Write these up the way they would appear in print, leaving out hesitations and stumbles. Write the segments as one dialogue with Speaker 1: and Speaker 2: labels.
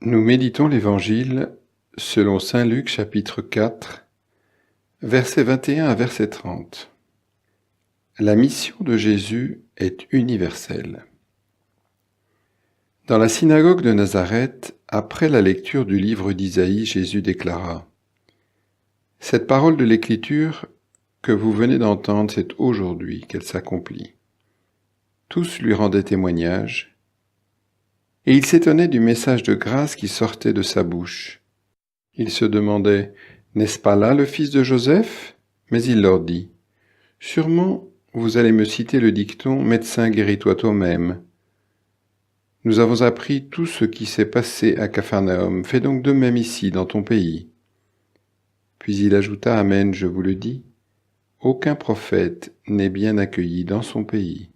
Speaker 1: Nous méditons l'Évangile selon saint Luc chapitre 4, versets 21 à verset 30. La mission de Jésus est universelle. Dans la synagogue de Nazareth, après la lecture du livre d'Isaïe, Jésus déclara : « Cette parole de l'Écriture que vous venez d'entendre, c'est aujourd'hui qu'elle s'accomplit. » Tous lui rendaient témoignage, et il s'étonnait du message de grâce qui sortait de sa bouche. Il se demandait : « N'est-ce pas là le fils de Joseph ? » Mais il leur dit : « Sûrement, vous allez me citer le dicton : Médecin, guéris-toi toi-même. Nous avons appris tout ce qui s'est passé à Capharnaüm. Fais donc de même ici, dans ton pays. » Puis il ajouta : « Amen, je vous le dis, aucun prophète n'est bien accueilli dans son pays.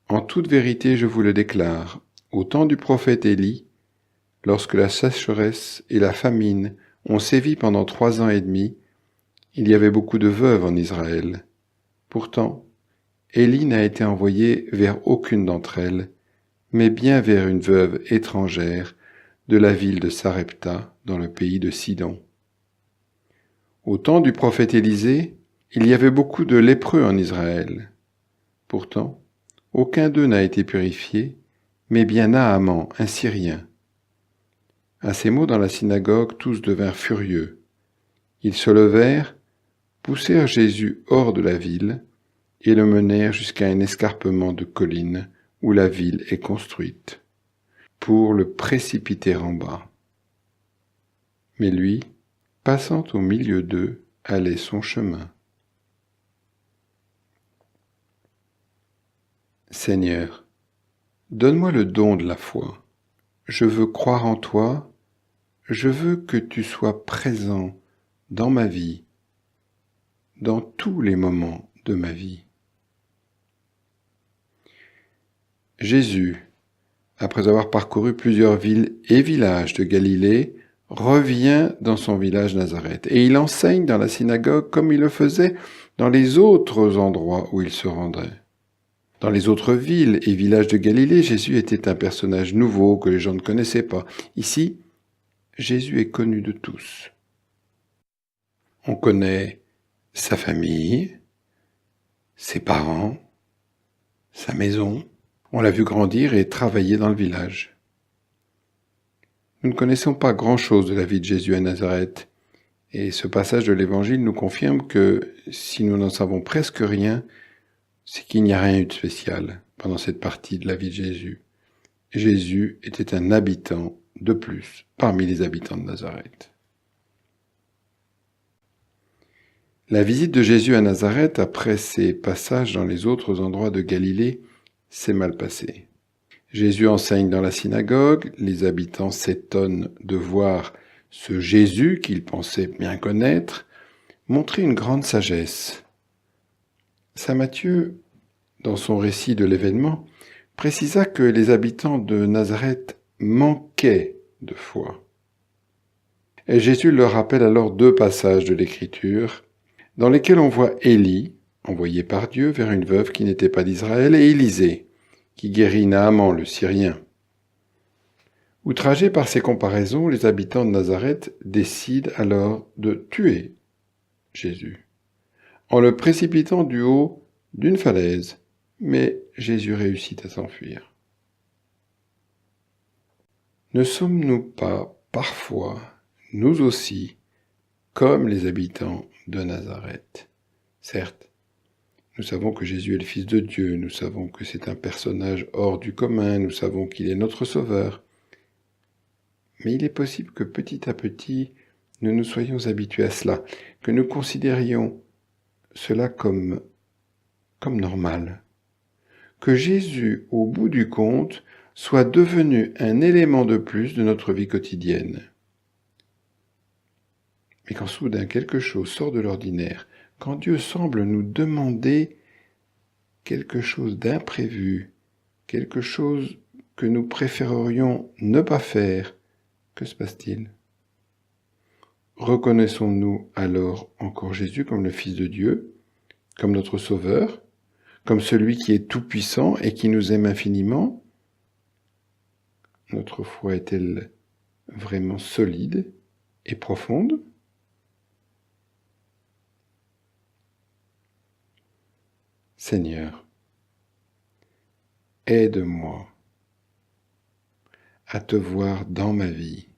Speaker 1: En toute vérité, je vous le déclare, au temps du prophète Élie, lorsque la sécheresse et la famine ont sévi pendant 3 ans et demi, il y avait beaucoup de veuves en Israël. Pourtant, Élie n'a été envoyé vers aucune d'entre elles, mais bien vers une veuve étrangère de la ville de Sarepta, dans le pays de Sidon. Au temps du prophète Élisée, il y avait beaucoup de lépreux en Israël. Pourtant, aucun d'eux n'a été purifié, mais bien Naaman, un Syrien. » À ces mots dans la synagogue, tous devinrent furieux. Ils se levèrent, poussèrent Jésus hors de la ville et le menèrent jusqu'à un escarpement de colline où la ville est construite, pour le précipiter en bas. Mais lui, passant au milieu d'eux, allait son chemin. Seigneur, donne-moi le don de la foi. Je veux croire en toi, je veux que tu sois présent dans ma vie, dans tous les moments de ma vie. Jésus, après avoir parcouru plusieurs villes et villages de Galilée, revient dans son village Nazareth et il enseigne dans la synagogue comme il le faisait dans les autres endroits où il se rendait. Dans les autres villes et villages de Galilée, Jésus était un personnage nouveau que les gens ne connaissaient pas. Ici, Jésus est connu de tous. On connaît sa famille, ses parents, sa maison. On l'a vu grandir et travailler dans le village. Nous ne connaissons pas grand-chose de la vie de Jésus à Nazareth, et ce passage de l'Évangile nous confirme que si nous n'en savons presque rien, c'est qu'il n'y a rien eu de spécial pendant cette partie de la vie de Jésus. Jésus était un habitant de plus parmi les habitants de Nazareth. La visite de Jésus à Nazareth, après ses passages dans les autres endroits de Galilée, s'est mal passée. Jésus enseigne dans la synagogue, les habitants s'étonnent de voir ce Jésus qu'ils pensaient bien connaître montrer une grande sagesse. Saint Matthieu, dans son récit de l'événement, précisa que les habitants de Nazareth manquaient de foi. Et Jésus leur rappelle alors 2 passages de l'Écriture dans lesquels on voit Élie, envoyé par Dieu vers une veuve qui n'était pas d'Israël, et Élisée, qui guérit Naaman le Syrien. Outragés par ces comparaisons, les habitants de Nazareth décident alors de tuer Jésus, en le précipitant du haut d'une falaise, mais Jésus réussit à s'enfuir. Ne sommes-nous pas, parfois, nous aussi, comme les habitants de Nazareth ? Certes, nous savons que Jésus est le Fils de Dieu, nous savons que c'est un personnage hors du commun, nous savons qu'il est notre Sauveur. Mais il est possible que petit à petit, nous nous soyons habitués à cela, que nous considérions cela comme normal. Que Jésus, au bout du compte, soit devenu un élément de plus de notre vie quotidienne. Mais quand soudain quelque chose sort de l'ordinaire, quand Dieu semble nous demander quelque chose d'imprévu, quelque chose que nous préférerions ne pas faire, que se passe-t-il ? Reconnaissons-nous alors encore Jésus comme le Fils de Dieu, comme notre Sauveur, comme celui qui est tout-puissant et qui nous aime infiniment ? Notre foi est-elle vraiment solide et profonde? Seigneur, aide-moi à te voir dans ma vie,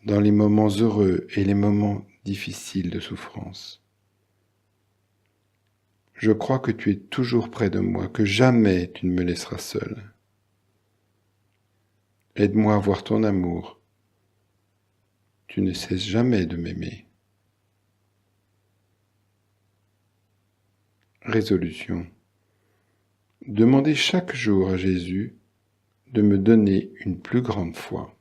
Speaker 1: dans les moments heureux et les moments difficiles de souffrance. Je crois que tu es toujours près de moi, que jamais tu ne me laisseras seul. Aide-moi à voir ton amour. Tu ne cesses jamais de m'aimer. Résolution. Demandez chaque jour à Jésus de me donner une plus grande foi.